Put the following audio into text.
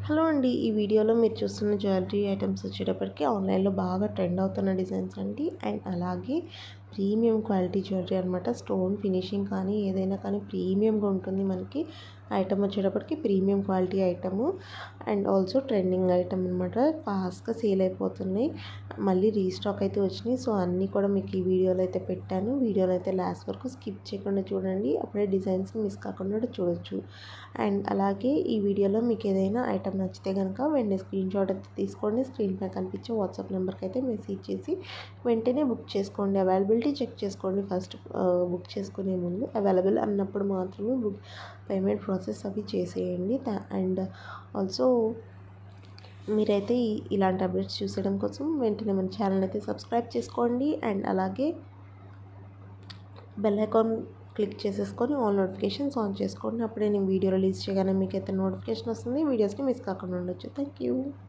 Hello అండి. ఈ వీడియోలో మీరు చూస్తున్న జ్యువెలరీ ఐటమ్స్ వచ్చేటప్పటికి ఆన్లైన్‌లో బాగా ట్రెండ్ అవుతున్న డిజైన్స్ అండి. అండ్ అలాగే ప్రీమియం క్వాలిటీ జ్యువెలరీ అనమాట. స్టోన్ ఫినిషింగ్ కానీ ఏదైనా కానీ ప్రీమియంగా ఉంటుంది మనకి. ఐటమ్ వచ్చేటప్పటికి premium quality item. And also trending item అనమాట. ఫాస్ట్‌గా సేల్ అయిపోతున్నాయి. మళ్ళీ రీస్టాక్ అయితే వచ్చినాయి. సో అన్నీ కూడా మీకు ఈ వీడియోలో అయితే పెట్టాను. వీడియోలో అయితే లాస్ట్ వరకు స్కిప్ చేయకుండా చూడండి. అప్పుడే డిజైన్స్ మిస్ కాకుండా చూడొచ్చు. అండ్ అలాగే ఈ వీడియోలో మీకు ఏదైనా ఐటమ్ నచ్చితే కనుక వెంటనే స్క్రీన్ షాట్ అయితే తీసుకోండి. స్క్రీన్ పై కనిపించే వాట్సాప్ నెంబర్కి అయితే మెసేజ్ చేసి వెంటనే బుక్ చేసుకోండి. అవైలబిలిటీ చెక్ చేసుకోండి ఫస్ట్. బుక్ చేసుకునే ముందు అవైలబుల్ అన్నప్పుడు మాత్రమే పేమెంట్ ప్రాసెస్ అవి చేసేయండి. అండ్ ఆల్సో మీరైతే ఇలాంటి అప్డేట్స్ చూసడం కోసం వెంటనే మన ఛానల్ అయితే సబ్స్క్రైబ్ చేసుకోండి. అండ్ అలాగే బెల్ ఐకాన్ క్లిక్ చేసేసుకొని ఆల్ నోటిఫికేషన్స్ ఆన్ చేసుకోండి. అప్పుడే నేను వీడియో రిలీజ్ చేయగానే మీకు అయితే నోటిఫికేషన్ వస్తుంది. వీడియోస్ని మిస్ కాకుండా ఉండొచ్చు. Thank you.